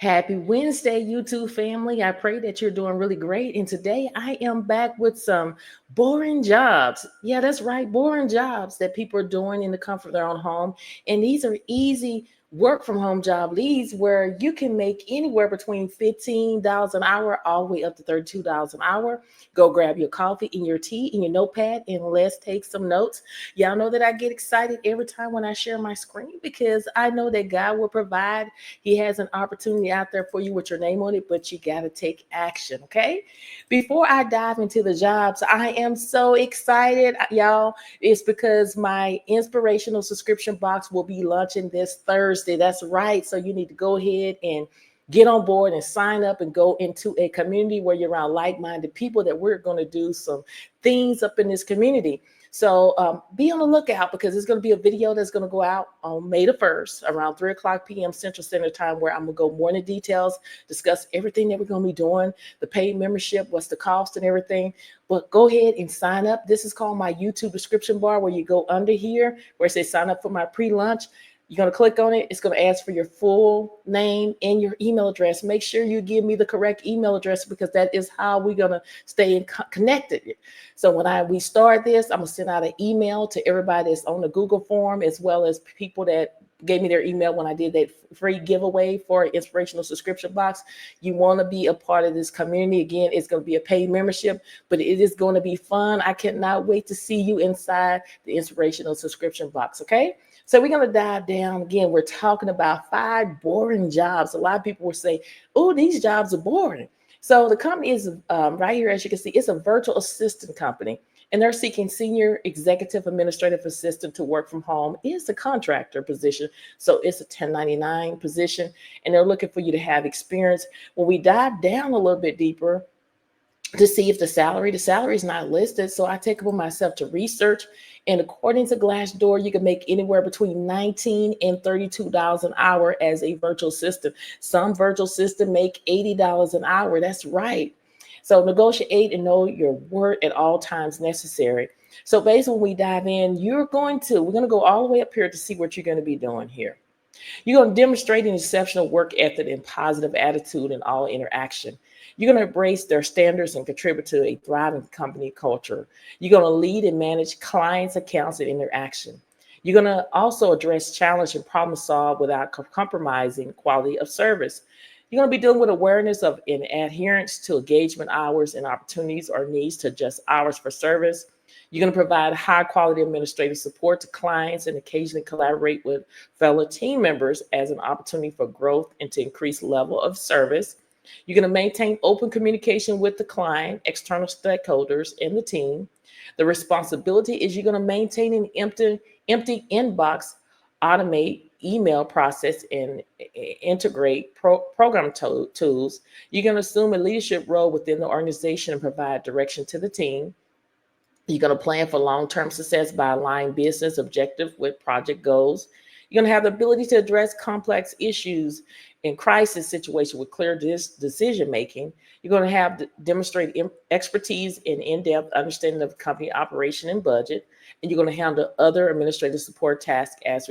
Happy Wednesday, YouTube family. I pray that you're doing really great. And today I am back with some boring jobs. Yeah, that's right, boring jobs that people are doing in the comfort of their own home. And these are easy work from home job leads where you can make anywhere between $15 an hour all the way up to $32 an hour. Go grab your coffee and your tea and your notepad and let's take some notes. Y'all know that I get excited every time when I share my screen because I know that God will provide. He has an opportunity out there for you with your name on it, but you got to take action, okay? Before I dive into the jobs, I am so excited, y'all. It's because my inspirational subscription box will be launching this Thursday. That's right. So you need to go ahead and get on board and sign up and go into a community where you're around like-minded people that we're going to do some things up in this community. So be on the lookout because it's going to be a video that's going to go out on May the 1st around 3 o'clock p.m. Central Standard Time where I'm going to go more into details, discuss everything that we're going to be doing, the paid membership, what's the cost and everything. But go ahead and sign up. This is called my YouTube description bar where you go under here where it says sign up for my pre-lunch. You're going to click on it. It's going to ask for your full name and your email address. Make sure you give me the correct email address because that is how we're going to stay connected. So when we start this, I'm going to send out an email to everybody that's on the Google form as well as people that gave me their email when I did that free giveaway for inspirational subscription box. You want to be a part of this community. Again, it's going to be a paid membership, but it is going to be fun. I cannot wait to see you inside the inspirational subscription box. Okay. So we're going to dive down. Again, we're talking about 5 boring jobs. A lot of people will say, oh, these jobs are boring. So the company is right here, as you can see, it's a virtual assistant company. And they're seeking senior executive administrative assistant to work from home. It's a contractor position. So it's a 1099 position. And they're looking for you to have experience. When we dive down a little bit deeper, to see if the salary is not listed. So I take upon myself to research. And according to Glassdoor, you can make anywhere between $19 and $32 an hour as a virtual assistant. Some virtual assistant make $80 an hour. That's right. So negotiate and know your worth at all times necessary. So basically when we dive in, we're going to go all the way up here to see what you're going to be doing here. You're going to demonstrate an exceptional work ethic and positive attitude in all interaction. You're going to embrace their standards and contribute to a thriving company culture. You're going to lead and manage clients' accounts and interaction. You're going to also address challenge and problem solve without compromising quality of service. You're going to be dealing with awareness of and adherence to engagement hours and opportunities or needs to adjust hours for service. You're going to provide high quality administrative support to clients and occasionally collaborate with fellow team members as an opportunity for growth and to increase level of service. You're going to maintain open communication with the client, external stakeholders, and the team. The responsibility is you're going to maintain an empty inbox, automate email process, and integrate program tools. You're going to assume a leadership role within the organization and provide direction to the team. You're going to plan for long-term success by aligning business objective with project goals. You're going to have the ability to address complex issues in crisis situation with clear decision making. You're going to have to demonstrate expertise in in-depth understanding of company operation and budget. And you're going to handle other administrative support tasks as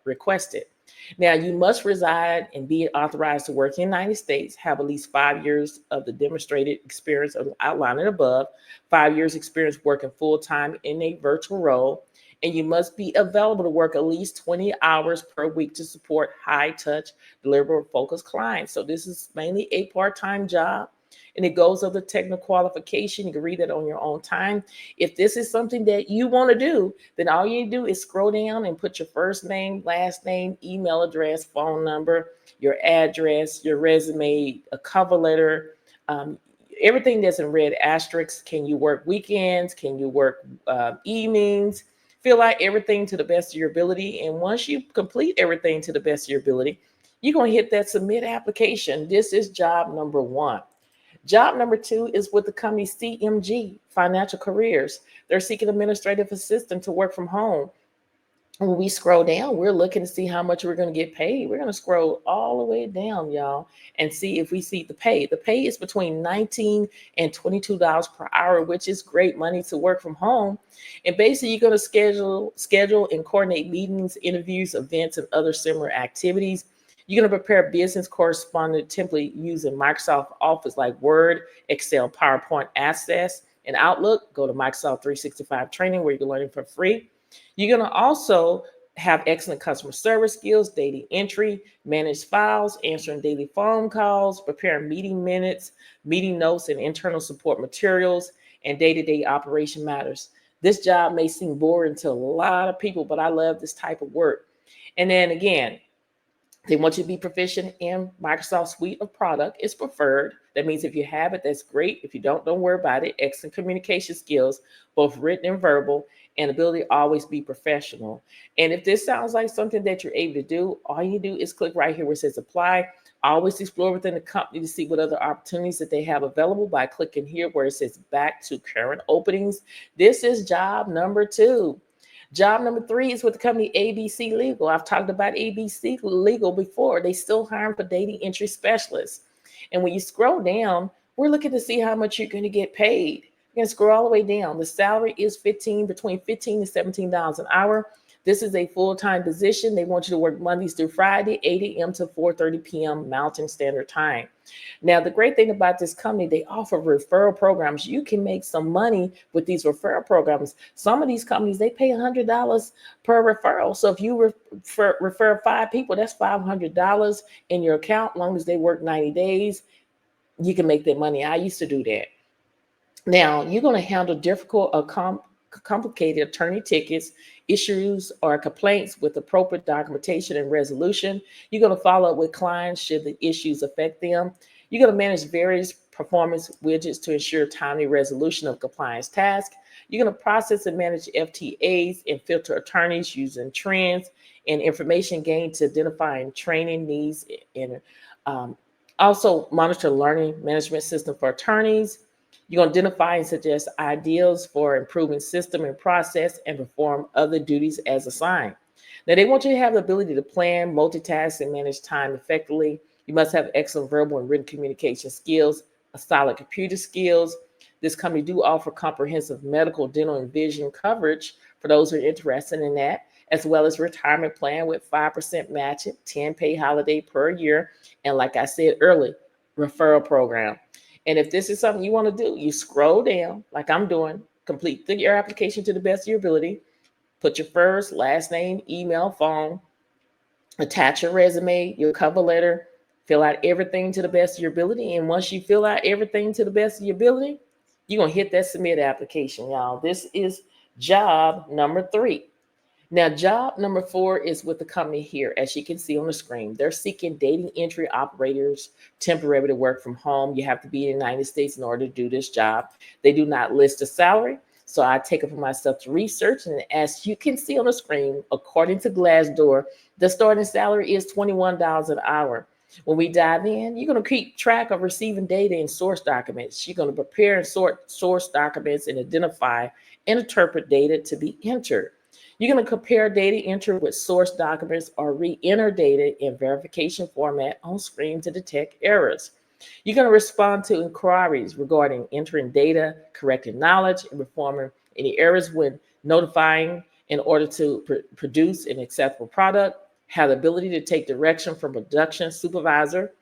requested. Now, you must reside and be authorized to work in the United States, have at least 5 years of the demonstrated experience outlined above, 5 years experience working full-time in a virtual role, and you must be available to work at least 20 hours per week to support high-touch, deliverable-focused clients. So this is mainly a part-time job. And it goes over the technical qualification. You can read that on your own time. If this is something that you want to do, then all you do is scroll down and put your first name, last name, email address, phone number, your address, your resume, a cover letter, everything that's in red asterisks. Can you work weekends? Can you work evenings? Fill out everything to the best of your ability. And once you complete everything to the best of your ability, you're going to hit that submit application. This is job number 1. Job number 2 is with the company CMG, Financial Careers. They're seeking administrative assistant to work from home. When we scroll down, we're looking to see how much we're going to get paid. We're going to scroll all the way down, y'all, and see if we see the pay. The pay is between $19 and $22 per hour, which is great money to work from home. And basically, you're going to schedule and coordinate meetings, interviews, events, and other similar activities. You're going to prepare business correspondent template using Microsoft Office like Word, Excel, PowerPoint, Access, and Outlook. Go to Microsoft 365 training where you're learning for free. You're going to also have excellent customer service skills, data entry, manage files, answering daily phone calls, preparing meeting minutes, meeting notes, and internal support materials, and day-to-day operation matters. This job may seem boring to a lot of people, but I love this type of work. And then again, they want you to be proficient in Microsoft suite of product. It's preferred. That means if you have it, that's great. If you don't worry about it. Excellent communication skills, both written and verbal, and ability to always be professional. And if this sounds like something that you're able to do, all you do is click right here where it says apply. Always explore within the company to see what other opportunities that they have available by clicking here where it says back to current openings. This is job number 2. Job number 3 is with the company ABC Legal. I've talked about ABC Legal before. They still hiring for data entry specialists. And when you scroll down, we're looking to see how much you're going to get paid. You're going to scroll all the way down. The salary is between $15 to $17 an hour. This is a full-time position. They want you to work Mondays through Friday, 8 a.m. to 4:30 p.m. Mountain Standard Time. Now, the great thing about this company, they offer referral programs. You can make some money with these referral programs. Some of these companies, they pay $100 per referral. So if you refer 5 people, that's $500 in your account. As long as they work 90 days, you can make that money. I used to do that. Now, you're going to handle difficult or complicated attorney tickets, issues, or complaints with appropriate documentation and resolution. You're going to follow up with clients should the issues affect them. You're going to manage various performance widgets to ensure timely resolution of compliance tasks. You're going to process and manage FTAs and filter attorneys using trends and information gained to identify and training needs, and also monitor learning management system for attorneys. You're going to identify and suggest ideas for improving system and process and perform other duties as assigned. Now, they want you to have the ability to plan, multitask, and manage time effectively. You must have excellent verbal and written communication skills, a solid computer skills. This company do offer comprehensive medical, dental, and vision coverage for those who are interested in that, as well as retirement plan with 5% matching, 10 pay holiday per year, and like I said earlier, referral program. And if this is something you want to do, you scroll down like I'm doing, complete your application to the best of your ability, put your first, last name, email, phone, attach your resume, your cover letter, fill out everything to the best of your ability. And once you fill out everything to the best of your ability, you're going to hit that submit application, y'all. This is job number 3. Now, job number 4 is with the company here. As you can see on the screen, they're seeking data entry operators temporarily to work from home. You have to be in the United States in order to do this job. They do not list a salary, so I take it for myself to research. And as you can see on the screen, according to Glassdoor, the starting salary is $21 an hour. When we dive in, you're going to keep track of receiving data and source documents. You're going to prepare and sort source documents and identify and interpret data to be entered. You're going to compare data entered with source documents or re-enter data in verification format on screen to detect errors. You're going to respond to inquiries regarding entering data, correcting knowledge, and performing any errors when notifying in order to produce an acceptable product. Have the ability to take direction from production supervisor.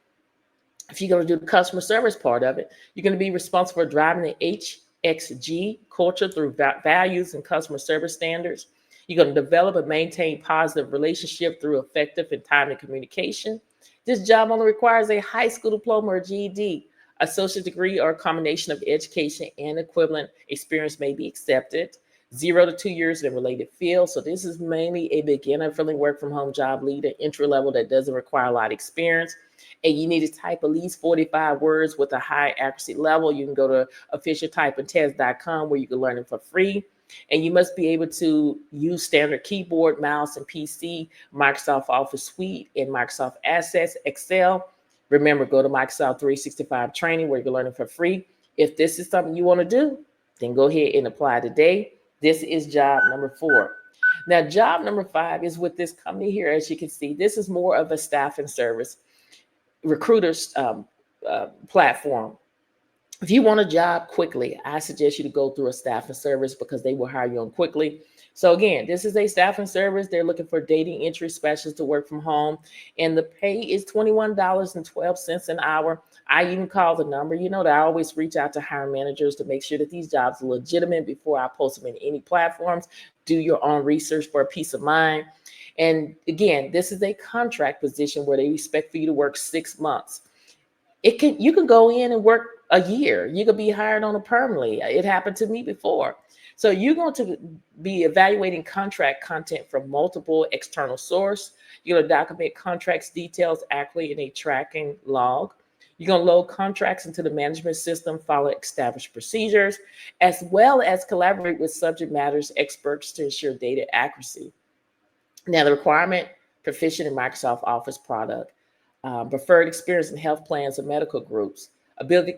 If you're going to do the customer service part of it, you're going to be responsible for driving the HXG culture through values and customer service standards. You're going to develop and maintain positive relationship through effective and timely communication. This job only requires a high school diploma or GED. Associate degree or a combination of education and equivalent experience may be accepted. 0 to 2 years in a related field. So this is mainly a beginner friendly work from home job leader, entry level that doesn't require a lot of experience. And you need to type at least 45 words with a high accuracy level. You can go to officialtypeandtest.com where you can learn it for free. And you must be able to use standard keyboard, mouse, and PC, Microsoft Office Suite, and Microsoft Access, Excel. Remember, go to Microsoft 365 training where you can learn it for free. If this is something you want to do, then go ahead and apply today. This is job number 4. Now, job number 5 is with this company here. As you can see, this is more of a staffing service, recruiters platform. If you want a job quickly, I suggest you to go through a staffing service because they will hire you on quickly. So again, this is a staffing service. They're looking for data entry specialists to work from home, and the pay is $21.12 an hour. I even call the number. You know that I always reach out to hiring managers to make sure that these jobs are legitimate before I post them in any platforms. Do your own research for a peace of mind. And again, this is a contract position where they expect for you to work 6 months. You can go in and work a year. You could be hired on a permanently. It happened to me before. So you're going to be evaluating contract content from multiple external source. You're going to document contracts details accurately in a tracking log. You're going to load contracts into the management system, follow established procedures, as well as collaborate with subject matters experts to ensure data accuracy. Now, the requirement, proficient in Microsoft Office product, preferred experience in health plans or medical groups, ability to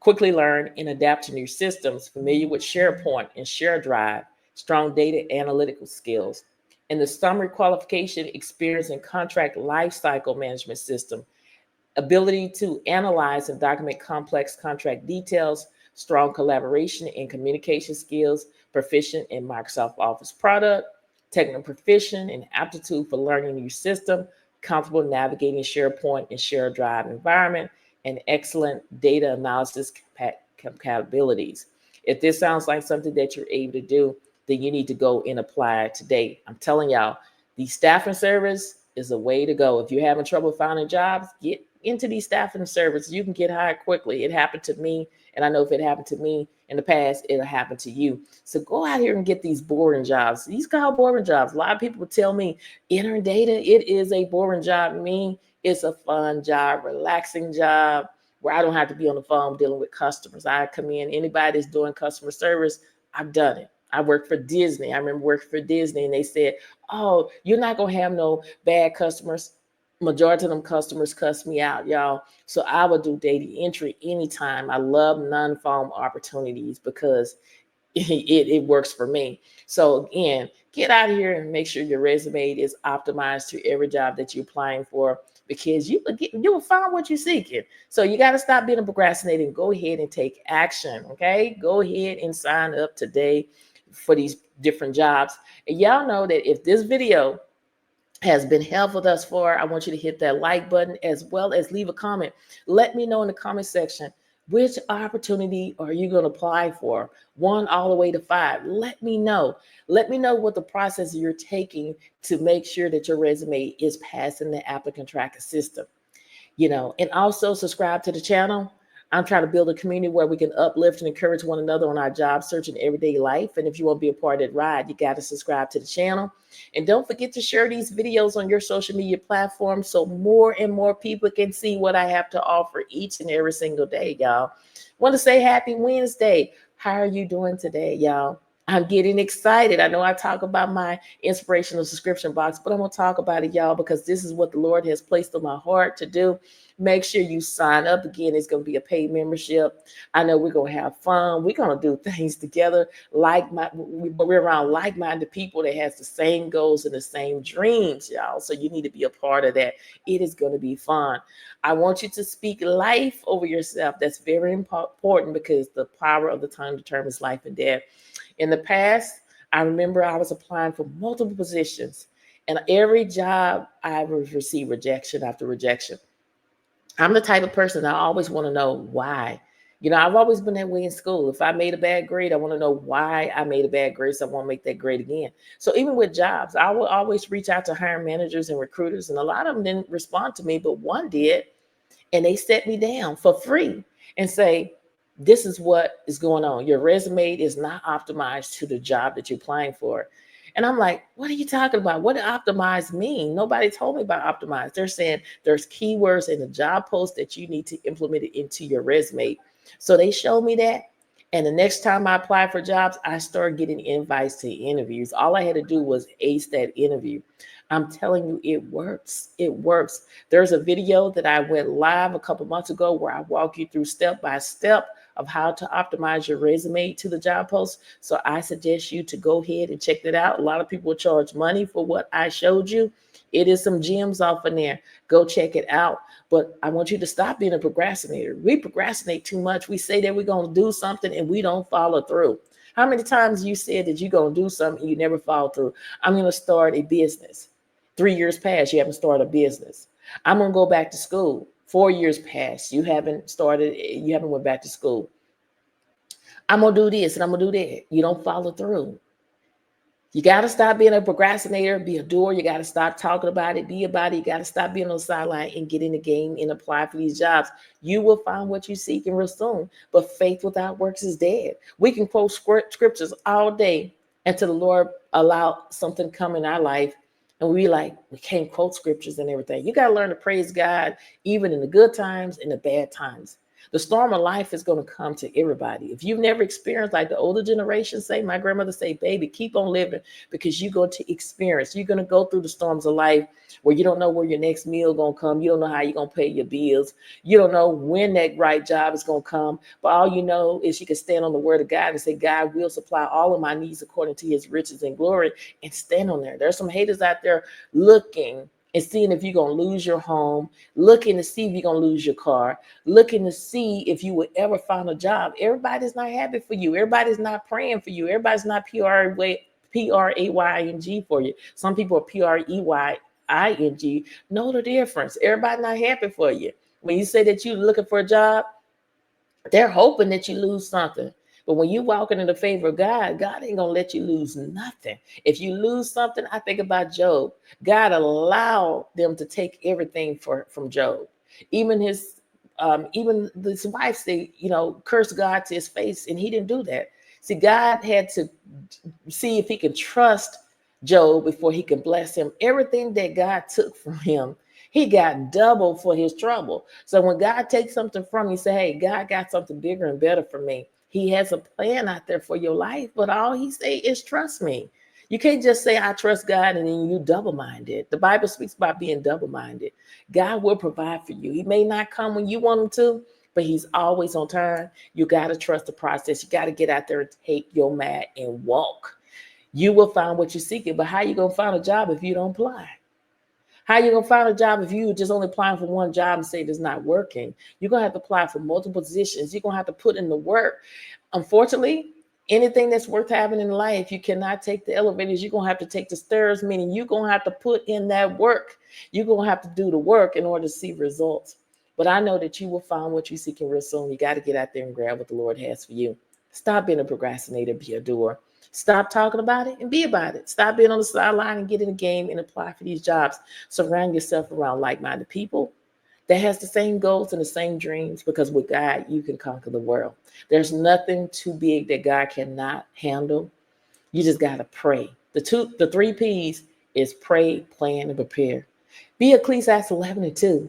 quickly learn and adapt to new systems, familiar with SharePoint and ShareDrive, strong data analytical skills. And the summary qualification, experience in contract lifecycle management system, ability to analyze and document complex contract details, strong collaboration and communication skills, proficient in Microsoft Office product, technical proficient and aptitude for learning new system, comfortable navigating SharePoint and ShareDrive environment, and excellent data analysis capabilities. If this sounds like something that you're able to do, then you need to go and apply today. I'm telling y'all, the staffing service is a way to go. If you're having trouble finding jobs, get into these staffing services. You can get hired quickly. It happened to me, and I know if it happened to me in the past, it'll happen to you. So go out here and get these boring jobs. These called boring jobs. A lot of people tell me entering data, it is a boring job. Me, it's a fun job, relaxing job where I don't have to be on the phone dealing with customers. I come in, anybody that's doing customer service, I've done it. I worked for Disney. I remember working for Disney, and they said, "Oh, you're not gonna have no bad customers." Majority of them customers cuss me out, y'all. So I would do data entry anytime. I love non-phone opportunities because it works for me. So again, get out here and make sure your resume is optimized to every job that you're applying for, because you will find what you're seeking. So you got to stop being a procrastinator and go ahead and take action. Okay, go ahead and sign up today for these different jobs. And y'all know that if this video has been helpful thus far, I want you to hit that like button as well as leave a comment. Let me know in the comment section, which opportunity are you going to apply for? 1 all the way to 5. Let me know. Let me know what the process you're taking to make sure that your resume is passing the applicant tracker system. And also subscribe to the channel. I'm trying to build a community where we can uplift and encourage one another on our job search and everyday life. And if you want to be a part of that ride, you got to subscribe to the channel. And don't forget to share these videos on your social media platforms so more and more people can see what I have to offer each and every single day, y'all. Want to say happy Wednesday. How are you doing today, y'all? I'm getting excited. I know I talk about my inspirational subscription box, but I'm going to talk about it, y'all, because this is what the Lord has placed on my heart to do. Make sure you sign up. Again, it's going to be a paid membership. I know we're going to have fun. We're going to do things together. We're around like-minded people that has the same goals and the same dreams, y'all. So you need to be a part of that. It is going to be fun. I want you to speak life over yourself. That's very important because the power of the tongue determines life and death. In the past, I remember I was applying for multiple positions, and every job I would receive rejection after rejection. I'm the type of person that I always want to know why. I've always been that way in school. If I made a bad grade, I want to know why I made a bad grade, so I won't make that grade again. So even with jobs, I will always reach out to hiring managers and recruiters, and a lot of them didn't respond to me, but one did, and they set me down for free and say, this is what is going on. Your resume is not optimized to the job that you're applying for. And I'm like, what are you talking about? What does optimize mean? Nobody told me about optimize. They're saying there's keywords in the job post that you need to implement it into your resume. So they showed me that. And the next time I applied for jobs, I started getting invites to interviews. All I had to do was ace that interview. I'm telling you, it works. It works. There's a video that I went live a couple months ago where I walk you through step by step of how to optimize your resume to the job post. So I suggest you to go ahead and check that out. A lot of people charge money for what I showed you. It is some gems off in there. Go check it out. But I want you to stop being a procrastinator. We procrastinate too much. We say that we're going to do something and we don't follow through. How many times you said that you're going to do something and you never follow through? I'm going to start a business. 3 years passed, you haven't started a business. I'm going to go back to school. 4 years passed, you haven't started, you haven't went back to school. I'm going to do this and I'm going to do that. You don't follow through. You got to stop being a procrastinator, be a doer. You got to stop talking about it, be about it. You got to stop being on the sideline and get in the game and apply for these jobs. You will find what you seek and real soon. But faith without works is dead. We can quote scriptures all day until the Lord allow something come in our life. And we can't quote scriptures and everything. You got to learn to praise God, even in the good times and the bad times. The storm of life is going to come to everybody. If you've never experienced, like the older generation say, my grandmother say, baby, keep on living, because you're going to experience, you're going to go through the storms of life where you don't know where your next meal going to come. You don't know how you're going to pay your bills. You don't know when that right job is going to come. But all you know is you can stand on the word of God and say, God will supply all of my needs according to his riches and glory, and stand on there. There's some haters out there looking and seeing if you're going to lose your home, looking to see if you're going to lose your car, looking to see if you would ever find a job. Everybody's not happy for you. Everybody's not praying for you. Everybody's not P-R-A-Y-N-G for you. Some people are P-R-E-Y-I-N-G. Know the difference. Everybody's not happy for you. When you say that you're looking for a job, they're hoping that you lose something. But when you walking in the favor of God, God ain't going to let you lose nothing. If you lose something, I think about Job. God allowed them to take everything from Job. Even his wife said, curse God to his face, and he didn't do that. See, God had to see if he can trust Job before he can bless him. Everything that God took from him, he got double for his trouble. So when God takes something from you, say, hey, God got something bigger and better for me. He has a plan out there for your life, but all he say is trust me. You can't just say, I trust God, and then you double-minded. The Bible speaks about being double-minded. God will provide for you. He may not come when you want him to, but he's always on time. You got to trust the process. You got to get out there and take your mat and walk. You will find what you're seeking, but how you going to find a job if you don't apply? How you going to find a job if you just only applying for one job and say it's not working? You're going to have to apply for multiple positions. You're going to have to put in the work. Unfortunately, anything that's worth having in life, you cannot take the elevators. You're going to have to take the stairs, meaning you're going to have to put in that work. You're going to have to do the work in order to see results. But I know that you will find what you're seeking real soon. You got to get out there and grab what the Lord has for you. Stop being a procrastinator, be a doer. Stop talking about it and be about it. Stop being on the sideline and get in the game and apply for these jobs. Surround yourself around like-minded people that has the same goals and the same dreams, because with God, you can conquer the world. There's nothing too big that God cannot handle. You just got to pray. The 3 P's is pray, plan, and prepare. Be Ecclesiastes 11:2.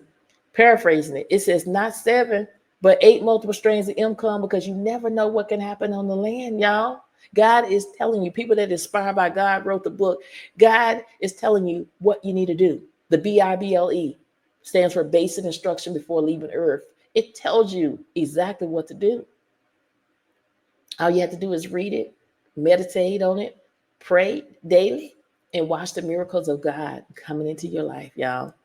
Paraphrasing it, it says not 7, but 8 multiple streams of income, because you never know what can happen on the land, y'all. God is telling you, people that inspired by God wrote the book. God is telling you what you need to do. The BIBLE stands for basic instruction before leaving earth. It tells you exactly what to do. All you have to do is read it, meditate on it, pray daily, and watch the miracles of God coming into your life, y'all.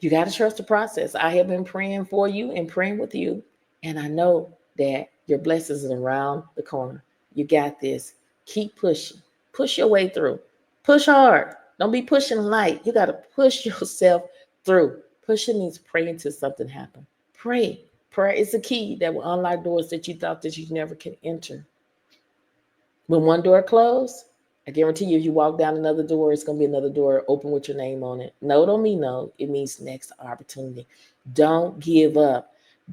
You got to trust the process. I have been praying for you and praying with you, and I know that your blessings are around the corner. You got this. Keep pushing. Push your way through. Push hard. Don't be pushing light. You got to push yourself through. Pushing means praying until something happens. Pray. Prayer is the key that will unlock doors that you thought that you never can enter. When one door closed, I guarantee you, if you walk down another door, it's going to be another door open with your name on it. No don't mean no. It means next opportunity. Don't give up.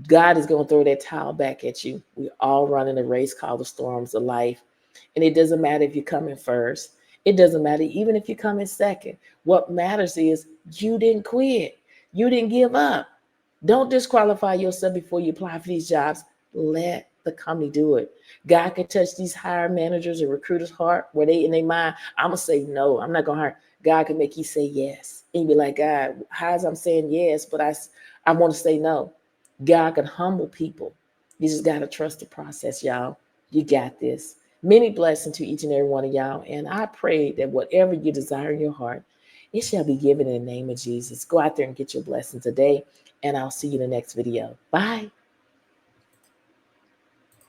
God is going to throw that towel back at you. We're all running a race called the storms of life. And it doesn't matter if you come in first. It doesn't matter even if you come in second. What matters is you didn't quit. You didn't give up. Don't disqualify yourself before you apply for these jobs. Let the company do it. God can touch these hiring managers and recruiters' heart where they in their mind, I'm going to say no, I'm not going to hire. God can make you say yes. And you be like, God, how's I'm saying yes, but I want to say no. God can humble people. You just got to trust the process, y'all. You got this. Many blessings to each and every one of y'all. And I pray that whatever you desire in your heart, it shall be given in the name of Jesus. Go out there and get your blessing today. And I'll see you in the next video. Bye.